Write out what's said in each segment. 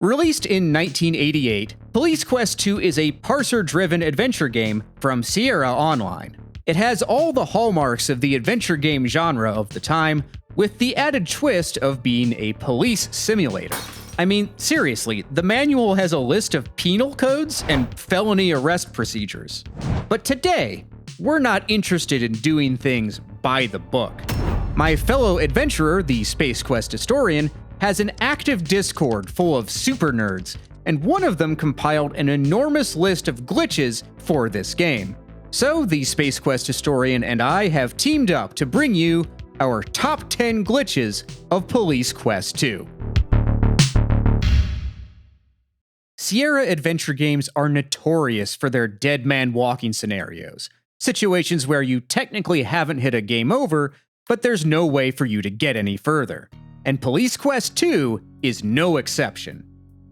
Released in 1988, Police Quest 2 is a parser-driven adventure game from Sierra Online. It has all the hallmarks of the adventure game genre of the time, with the added twist of being a police simulator. I mean, seriously, the manual has a list of penal codes and felony arrest procedures. But today, we're not interested in doing things by the book. My fellow adventurer, the Space Quest historian, has an active Discord full of super nerds, and one of them compiled an enormous list of glitches for this game. So the Space Quest historian and I have teamed up to bring you our top 10 glitches of Police Quest 2. Sierra adventure games are notorious for their dead man walking scenarios, situations where you technically haven't hit a game over, but there's no way for you to get any further. And Police Quest 2 is no exception.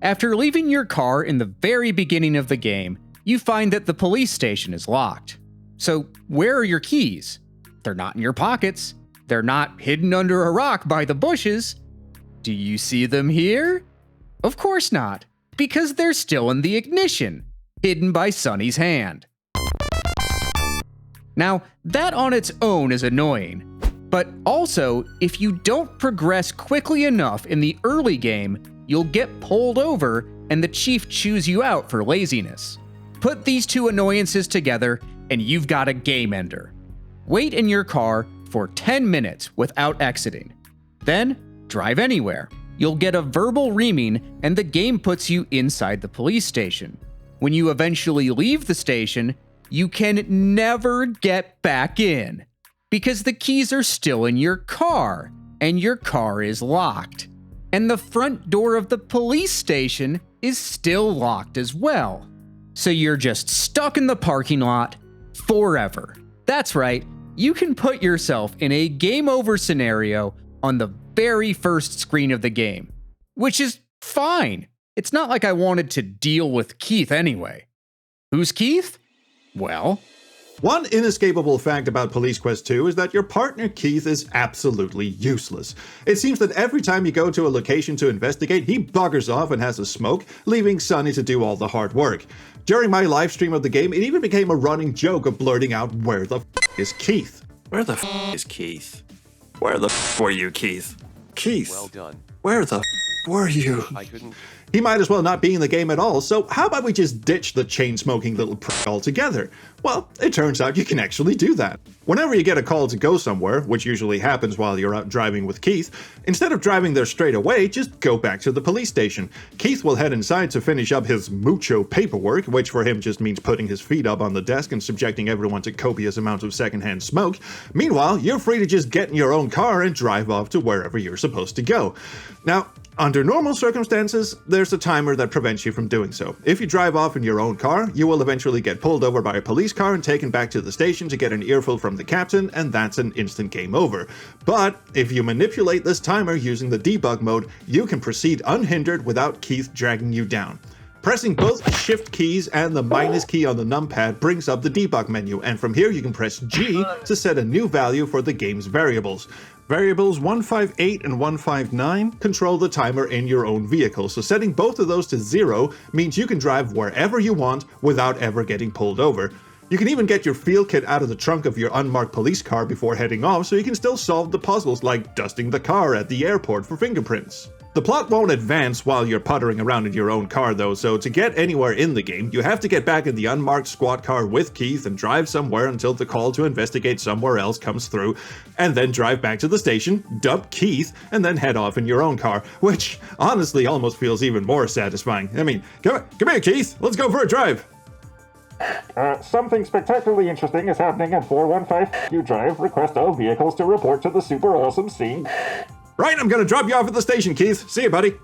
After leaving your car in the very beginning of the game, you find that the police station is locked. So where are your keys? They're not in your pockets. They're not hidden under a rock by the bushes. Do you see them here? Of course not, because they're still in the ignition, hidden by Sonny's hand. Now, that on its own is annoying. But also, if you don't progress quickly enough in the early game, you'll get pulled over and the chief chews you out for laziness. Put these two annoyances together and you've got a game ender. Wait in your car for 10 minutes without exiting. Then, drive anywhere. You'll get a verbal reaming and the game puts you inside the police station. When you eventually leave the station, you can never get back in, because the keys are still in your car, and your car is locked. And the front door of the police station is still locked as well. So you're just stuck in the parking lot forever. That's right, you can put yourself in a game over scenario on the very first screen of the game, which is fine. It's not like I wanted to deal with Keith anyway. Who's Keith? Well, one inescapable fact about Police Quest 2 is that your partner Keith is absolutely useless. It seems that every time you go to a location to investigate, he buggers off and has a smoke, leaving Sonny to do all the hard work. During my live stream of the game, it even became a running joke of blurting out, "Where the f is Keith?" Where the f is Keith? Where the f were you, Keith? Keith, Well done. where the f were you? I couldn't. He might as well not be in the game at all, so how about we just ditch the chain-smoking little prick altogether? Well, it turns out you can actually do that. Whenever you get a call to go somewhere, which usually happens while you're out driving with Keith, instead of driving there straight away, just go back to the police station. Keith will head inside to finish up his mucho paperwork, which for him just means putting his feet up on the desk and subjecting everyone to copious amounts of secondhand smoke. Meanwhile, you're free to just get in your own car and drive off to wherever you're supposed to go. Now, under normal circumstances, there's a timer that prevents you from doing so. If you drive off in your own car, you will eventually get pulled over by a police car and taken back to the station to get an earful from the captain, and that's an instant game over. But if you manipulate this timer using the debug mode, you can proceed unhindered without Keith dragging you down. Pressing both the shift keys and the minus key on the numpad brings up the debug menu, and from here you can press G to set a new value for the game's variables. Variables 158 and 159 control the timer in your own vehicle, so setting both of those to 0 means you can drive wherever you want without ever getting pulled over. You can even get your field kit out of the trunk of your unmarked police car before heading off, so you can still solve the puzzles like dusting the car at the airport for fingerprints. The plot won't advance while you're puttering around in your own car though, so to get anywhere in the game, you have to get back in the unmarked squad car with Keith and drive somewhere until the call to investigate somewhere else comes through, and then drive back to the station, dump Keith, and then head off in your own car, which honestly almost feels even more satisfying. I mean, come here Keith, let's go for a drive! Something spectacularly interesting is happening at 415 You Drive. Request all vehicles to report to the super awesome scene. Right, I'm gonna drop you off at the station, Keith. See you, buddy.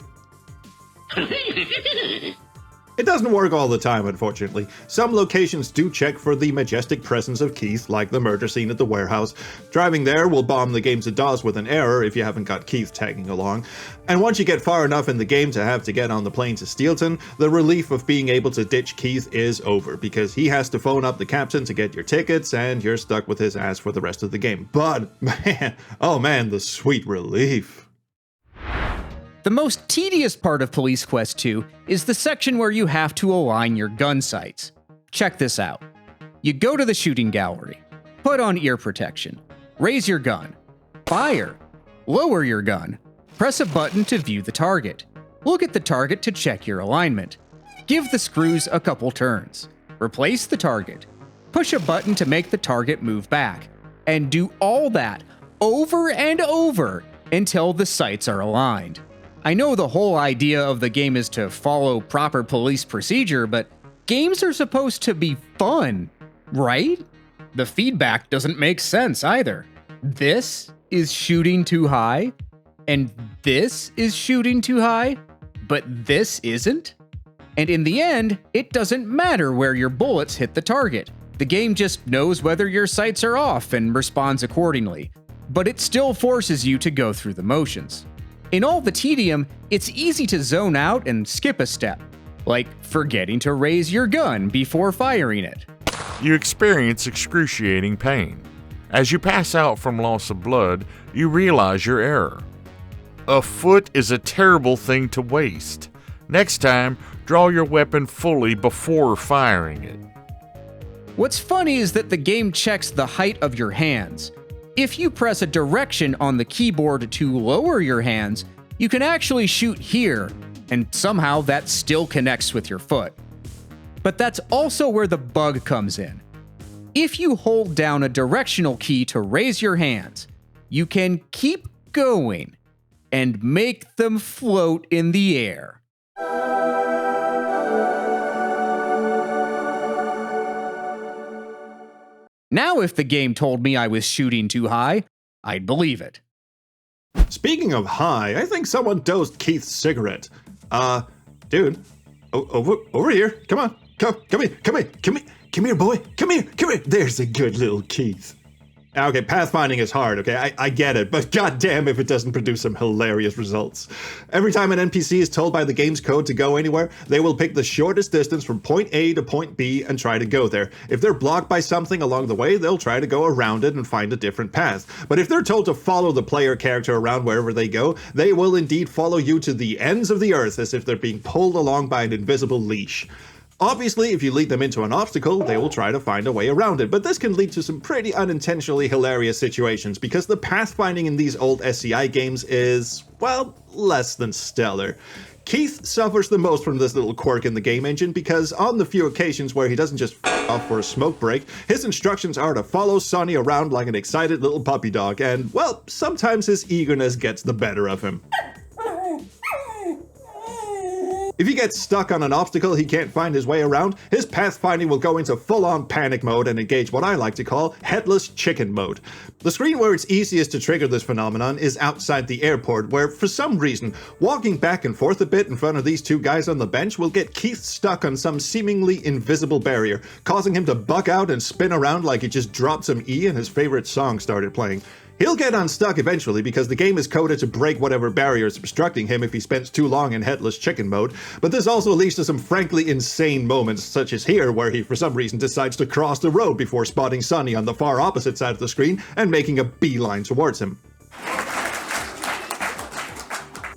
It doesn't work all the time, unfortunately. Some locations do check for the majestic presence of Keith, like the murder scene at the warehouse. Driving there will bomb the game to DOS with an error if you haven't got Keith tagging along. And once you get far enough in the game to have to get on the plane to Steelton, the relief of being able to ditch Keith is over, because he has to phone up the captain to get your tickets, and you're stuck with his ass for the rest of the game. But, man, oh man, the sweet relief. The most tedious part of Police Quest 2 is the section where you have to align your gun sights. Check this out. You go to the shooting gallery, put on ear protection, raise your gun, fire, lower your gun, press a button to view the target, look at the target to check your alignment, give the screws a couple turns, replace the target, push a button to make the target move back, and do all that over and over until the sights are aligned. I know the whole idea of the game is to follow proper police procedure, but games are supposed to be fun, right? The feedback doesn't make sense either. This is shooting too high, and this is shooting too high, but this isn't? And in the end, it doesn't matter where your bullets hit the target. The game just knows whether your sights are off and responds accordingly, but it still forces you to go through the motions. In all the tedium, it's easy to zone out and skip a step, like forgetting to raise your gun before firing it. You experience excruciating pain. As you pass out from loss of blood, you realize your error. A foot is a terrible thing to waste. Next time, draw your weapon fully before firing it. What's funny is that the game checks the height of your hands. If you press a direction on the keyboard to lower your hands, you can actually shoot here, and somehow that still connects with your foot. But that's also where the bug comes in. If you hold down a directional key to raise your hands, you can keep going and make them float in the air. Now if the game told me I was shooting too high, I'd believe it. Speaking of high, I think someone dosed Keith's cigarette. Dude, over here. Come on. Come here, boy. Come here. There's a good little Keith. Okay, pathfinding is hard, okay? I get it, but goddamn if it doesn't produce some hilarious results. Every time an NPC is told by the game's code to go anywhere, they will pick the shortest distance from point A to point B and try to go there. If they're blocked by something along the way, they'll try to go around it and find a different path. But if they're told to follow the player character around wherever they go, they will indeed follow you to the ends of the earth as if they're being pulled along by an invisible leash. Obviously, if you lead them into an obstacle, they will try to find a way around it, but this can lead to some pretty unintentionally hilarious situations because the pathfinding in these old SCI games is, well, less than stellar. Keith suffers the most from this little quirk in the game engine because on the few occasions where he doesn't just off for a smoke break, his instructions are to follow Sonny around like an excited little puppy dog, and, well, sometimes his eagerness gets the better of him. If he gets stuck on an obstacle he can't find his way around, his pathfinding will go into full-on panic mode and engage what I like to call Headless chicken mode. The screen where it's easiest to trigger this phenomenon is outside the airport, where for some reason, walking back and forth a bit in front of these two guys on the bench will get Keith stuck on some seemingly invisible barrier, causing him to buck out and spin around like he just dropped some E and his favorite song started playing. He'll get unstuck eventually because the game is coded to break whatever barrier is obstructing him if he spends too long in Headless chicken mode, but this also leads to some frankly insane moments, such as here where he for some reason decides to cross the road before spotting Sonny on the far opposite side of the screen and making a beeline towards him.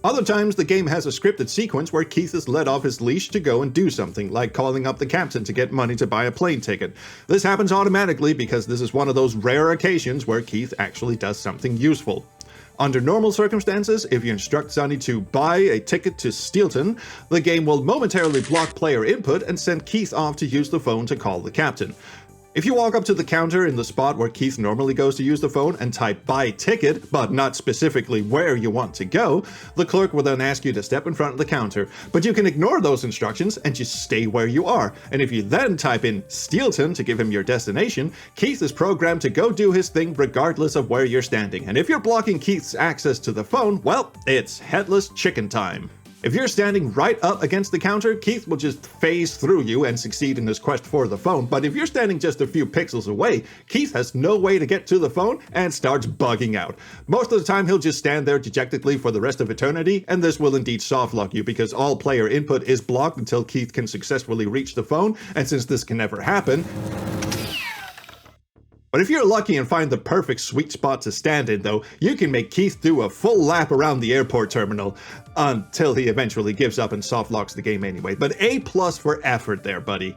Other times, the game has a scripted sequence where Keith is let off his leash to go and do something, like calling up the captain to get money to buy a plane ticket. This happens automatically because this is one of those rare occasions where Keith actually does something useful. Under normal circumstances, if you instruct Sonny to buy a ticket to Steelton, the game will momentarily block player input and send Keith off to use the phone to call the captain. If you walk up to the counter in the spot where Keith normally goes to use the phone and type buy ticket, but not specifically where you want to go, the clerk will then ask you to step in front of the counter. But you can ignore those instructions and just stay where you are. And if you then type in Steelton to give him your destination, Keith is programmed to go do his thing regardless of where you're standing. And if you're blocking Keith's access to the phone, well, it's Headless chicken time. If you're standing right up against the counter, Keith will just phase through you and succeed in his quest for the phone, but if you're standing just a few pixels away, Keith has no way to get to the phone and starts bugging out. Most of the time he'll just stand there dejectedly for the rest of eternity, and this will indeed softlock you because all player input is blocked until Keith can successfully reach the phone, and since this can never happen, But if you're lucky and find the perfect sweet spot to stand in, though, you can make Keith do a full lap around the airport terminal, until he eventually gives up and soft locks the game anyway. But A+ for effort there, buddy.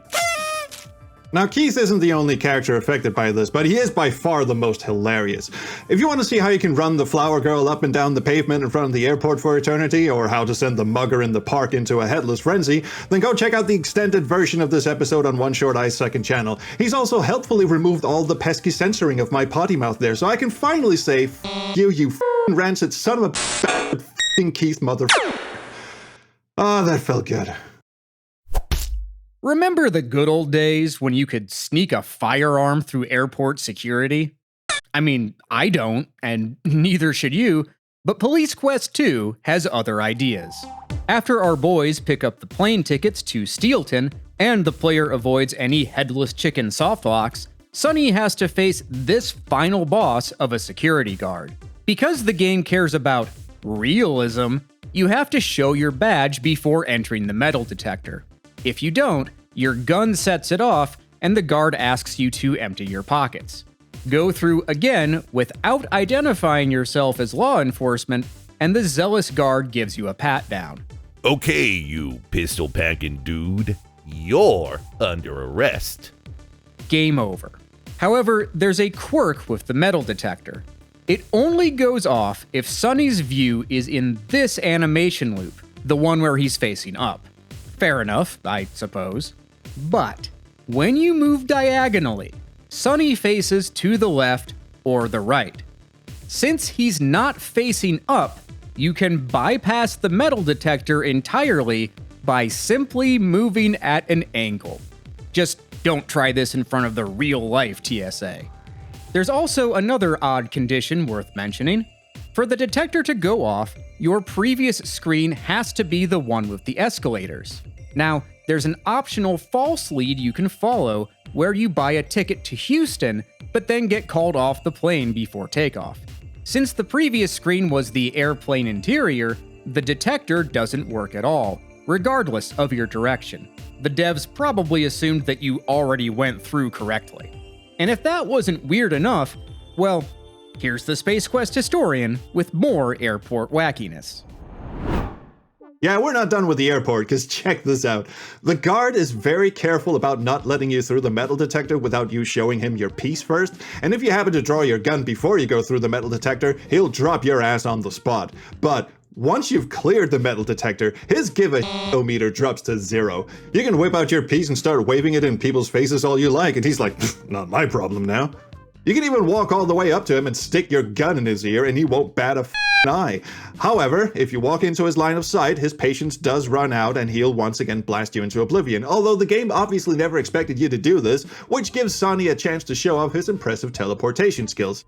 Now, Keith isn't the only character affected by this, but he is by far the most hilarious. If you want to see how you can run the flower girl up and down the pavement in front of the airport for eternity, or how to send the mugger in the park into a headless frenzy, then go check out the extended version of this episode on One Short Eye's second channel. He's also helpfully removed all the pesky censoring of my potty mouth there, so I can finally say, F you, you f***ing rancid son of a f***ing Keith mother. Ah, that felt good. Remember the good old days when you could sneak a firearm through airport security? I mean, I don't, and neither should you, but Police Quest 2 has other ideas. After our boys pick up the plane tickets to Steelton, and the player avoids any headless chicken softlocks, Sonny has to face this final boss of a security guard. Because the game cares about realism, you have to show your badge before entering the metal detector. If you don't, your gun sets it off, and the guard asks you to empty your pockets. Go through again without identifying yourself as law enforcement, and the zealous guard gives you a pat down. Okay, you pistol-packing dude. You're under arrest. Game over. However, there's a quirk with the metal detector. It only goes off if Sonny's view is in this animation loop, the one where he's facing up. Fair enough, I suppose. But when you move diagonally, Sonny faces to the left or the right. Since he's not facing up, you can bypass the metal detector entirely by simply moving at an angle. Just don't try this in front of the real-life TSA. There's also another odd condition worth mentioning. For the detector to go off, your previous screen has to be the one with the escalators. Now, there's an optional false lead you can follow where you buy a ticket to Houston, but then get called off the plane before takeoff. Since the previous screen was the airplane interior, the detector doesn't work at all, regardless of your direction. The devs probably assumed that you already went through correctly. And if that wasn't weird enough, well, here's the Space Quest historian with more airport wackiness. Yeah, we're not done with the airport, because check this out. The guard is very careful about not letting you through the metal detector without you showing him your piece first, and if you happen to draw your gun before you go through the metal detector, he'll drop your ass on the spot. But once you've cleared the metal detector, his give a meter drops to 0. You can whip out your piece and start waving it in people's faces all you like, and he's like, not my problem now. You can even walk all the way up to him and stick your gun in his ear and he won't bat a eye. However, if you walk into his line of sight, his patience does run out and he'll once again blast you into oblivion, although the game obviously never expected you to do this, which gives Sonny a chance to show off his impressive teleportation skills.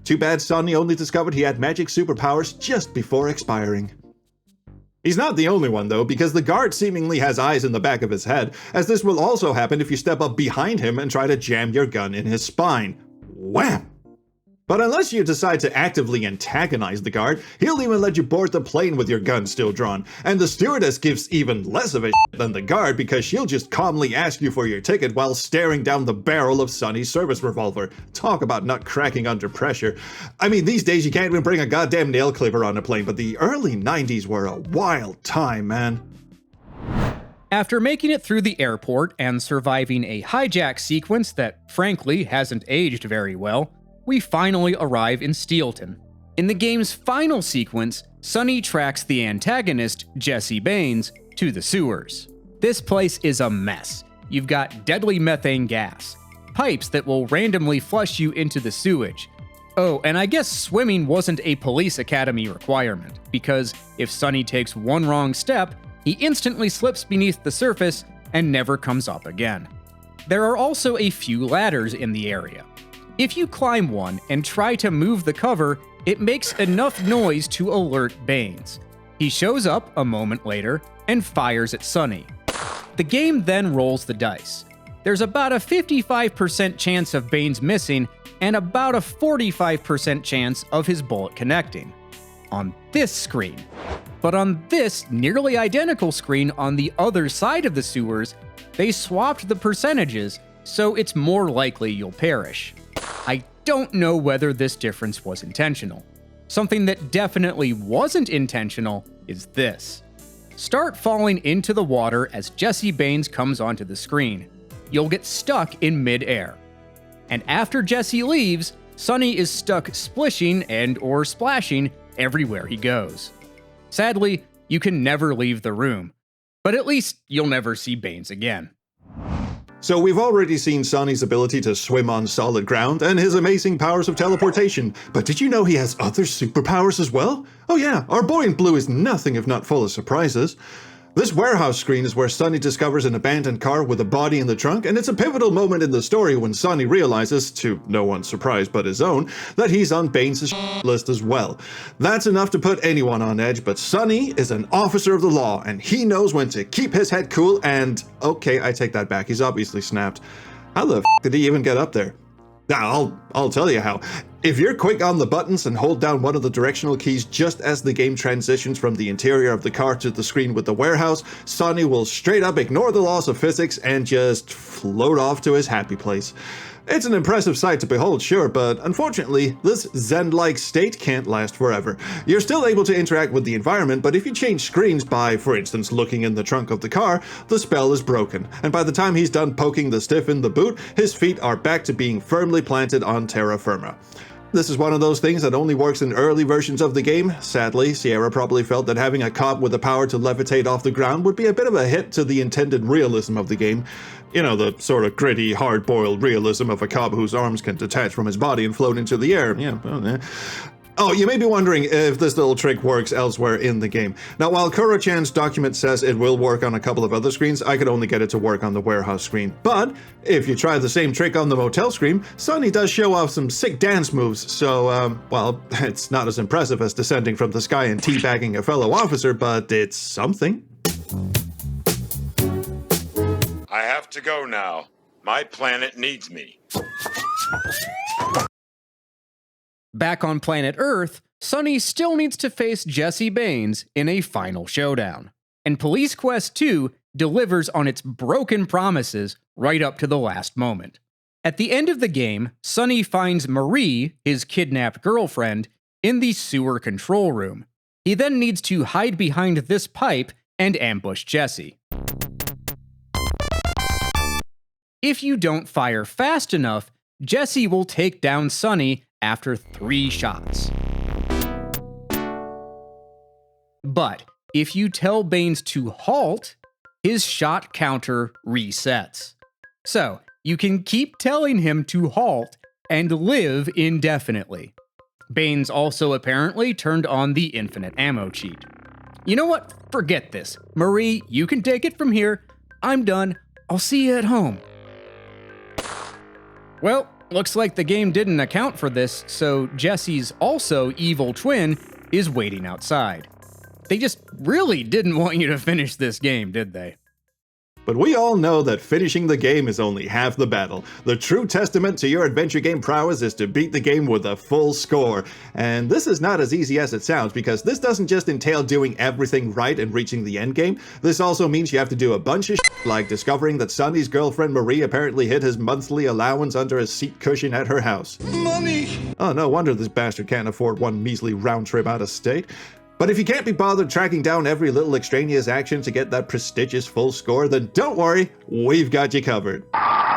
Too bad Sonny only discovered he had magic superpowers just before expiring. He's not the only one though, because the guard seemingly has eyes in the back of his head, as this will also happen if you step up behind him and try to jam your gun in his spine. Wham! But unless you decide to actively antagonize the guard, he'll even let you board the plane with your gun still drawn. And the stewardess gives even less of a shit than the guard, because she'll just calmly ask you for your ticket while staring down the barrel of Sonny's service revolver. Talk about not cracking under pressure. I mean, these days you can't even bring a goddamn nail clipper on a plane, but the early 90s were a wild time, man. After making it through the airport and surviving a hijack sequence that frankly hasn't aged very well, we finally arrive in Steelton. In the game's final sequence, Sonny tracks the antagonist, Jesse Baines, to the sewers. This place is a mess. You've got deadly methane gas, pipes that will randomly flush you into the sewage. Oh, and I guess swimming wasn't a police academy requirement, because if Sonny takes one wrong step, he instantly slips beneath the surface and never comes up again. There are also a few ladders in the area. If you climb one and try to move the cover, it makes enough noise to alert Baines. He shows up a moment later and fires at Sonny. The game then rolls the dice. There's about a 55% chance of Baines missing and about a 45% chance of his bullet connecting. On this screen. But on this nearly identical screen on the other side of the sewers, they swapped the percentages, so it's more likely you'll perish. I don't know whether this difference was intentional. Something that definitely wasn't intentional is this. Start falling into the water as Jesse Baines comes onto the screen. You'll get stuck in mid-air. And after Jesse leaves, Sonny is stuck splishing and/or splashing everywhere he goes. Sadly, you can never leave the room, but at least you'll never see Baines again. So we've already seen Sonny's ability to swim on solid ground and his amazing powers of teleportation, but did you know he has other superpowers as well? Oh yeah, our boy in blue is nothing if not full of surprises. This warehouse screen is where Sonny discovers an abandoned car with a body in the trunk, and it's a pivotal moment in the story when Sonny realizes, to no one's surprise but his own, that he's on Baines' list as well. That's enough to put anyone on edge, but Sonny is an officer of the law, and he knows when to keep his head cool and... Okay, I take that back, he's obviously snapped. How the f did he even get up there? I'll tell you how. If you're quick on the buttons and hold down one of the directional keys just as the game transitions from the interior of the car to the screen with the warehouse, Sonny will straight up ignore the laws of physics and just float off to his happy place. It's an impressive sight to behold, sure, but unfortunately, this zen-like state can't last forever. You're still able to interact with the environment, but if you change screens by, for instance, looking in the trunk of the car, the spell is broken, and by the time he's done poking the stiff in the boot, his feet are back to being firmly planted on terra firma. This is one of those things that only works in early versions of the game. Sadly, Sierra probably felt that having a cop with the power to levitate off the ground would be a bit of a hit to the intended realism of the game. You know, the sort of gritty, hard-boiled realism of a cop whose arms can detach from his body and float into the air. Yeah. Oh, you may be wondering if this little trick works elsewhere in the game. Now, while Kuro-chan's document says it will work on a couple of other screens, I could only get it to work on the warehouse screen. But if you try the same trick on the motel screen, Sonny does show off some sick dance moves, so, well, it's not as impressive as descending from the sky and teabagging a fellow officer, but it's something. I have to go now. My planet needs me. Back on planet Earth, Sonny still needs to face Jesse Baines in a final showdown. And Police Quest 2 delivers on its broken promises right up to the last moment. At the end of the game, Sonny finds Marie, his kidnapped girlfriend, in the sewer control room. He then needs to hide behind this pipe and ambush Jesse. If you don't fire fast enough, Jesse will take down Sonny after 3 shots. But if you tell Baines to halt, his shot counter resets. So you can keep telling him to halt and live indefinitely. Baines also apparently turned on the infinite ammo cheat. You know what? Forget this. Marie, you can take it from here. I'm done. I'll see you at home. Well, looks like the game didn't account for this, so Jesse's also evil twin is waiting outside. They just really didn't want you to finish this game, did they? But we all know that finishing the game is only half the battle. The true testament to your adventure game prowess is to beat the game with a full score. And this is not as easy as it sounds, because this doesn't just entail doing everything right and reaching the end game. This also means you have to do a bunch of shit, like discovering that Sonny's girlfriend Marie apparently hid his monthly allowance under a seat cushion at her house. Money! Oh, no wonder this bastard can't afford one measly round trip out of state. But if you can't be bothered tracking down every little extraneous action to get that prestigious full score, then don't worry, we've got you covered.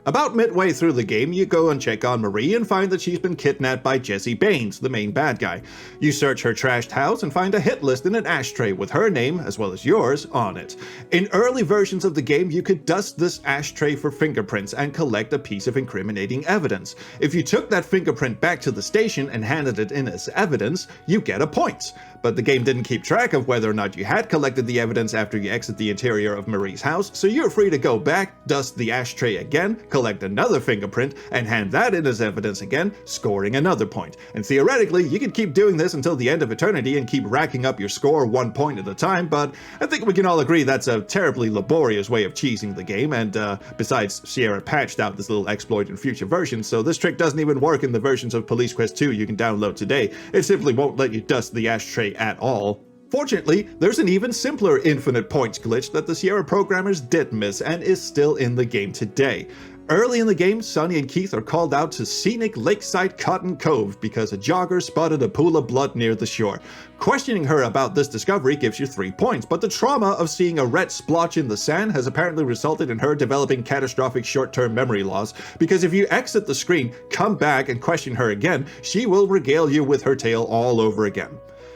About midway through the game, you go and check on Marie and find that she's been kidnapped by Jesse Baines, the main bad guy. You search her trashed house and find a hit list in an ashtray with her name, as well as yours, on it. In early versions of the game, you could dust this ashtray for fingerprints and collect a piece of incriminating evidence. If you took that fingerprint back to the station and handed it in as evidence, you get a point. But the game didn't keep track of whether or not you had collected the evidence after you exit the interior of Marie's house, so you're free to go back, dust the ashtray again, collect another fingerprint, and hand that in as evidence again, scoring another point. And theoretically, you could keep doing this until the end of eternity and keep racking up your score 1 point at a time, but I think we can all agree that's a terribly laborious way of cheesing the game, and besides, Sierra patched out this little exploit in future versions, so this trick doesn't even work in the versions of Police Quest 2 you can download today. It simply won't let you dust the ashtray at all. Fortunately, there's an even simpler infinite points glitch that the Sierra programmers did miss and is still in the game today. Early in the game, Sonny and Keith are called out to scenic lakeside Cotton Cove because a jogger spotted a pool of blood near the shore. Questioning her about this discovery gives you 3 points, but the trauma of seeing a red splotch in the sand has apparently resulted in her developing catastrophic short-term memory loss, because if you exit the screen, come back and question her again, she will regale you with her tale all over again.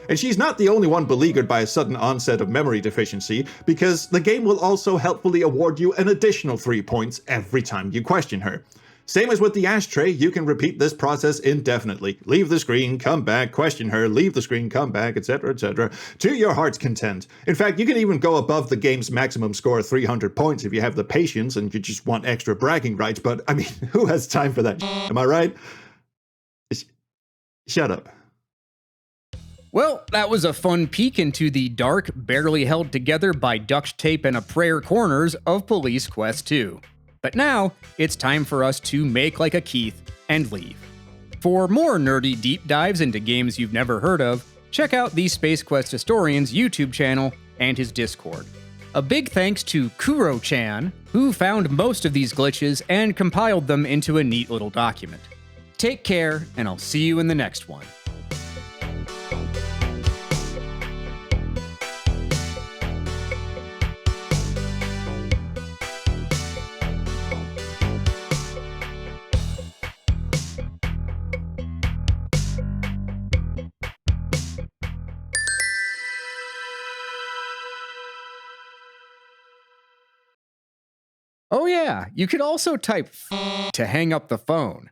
And she's not the only one beleaguered by a sudden onset of memory deficiency, because the game will also helpfully award you an additional 3 points every time you question her. Same as with the ashtray, you can repeat this process indefinitely. Leave the screen, come back, question her, leave the screen, come back, etc., to your heart's content. In fact, you can even go above the game's maximum score of 300 points if you have the patience and you just want extra bragging rights, but I mean, who has time for that? Am I right? Shut up. Well, that was a fun peek into the dark, barely held together by duct tape and a prayer corners of Police Quest 2. But now, it's time for us to make like a Keith and leave. For more nerdy deep dives into games you've never heard of, check out the Space Quest Historian's YouTube channel and his Discord. A big thanks to Kuro-chan, who found most of these glitches and compiled them into a neat little document. Take care, and I'll see you in the next one. Oh yeah, you could also type to hang up the phone.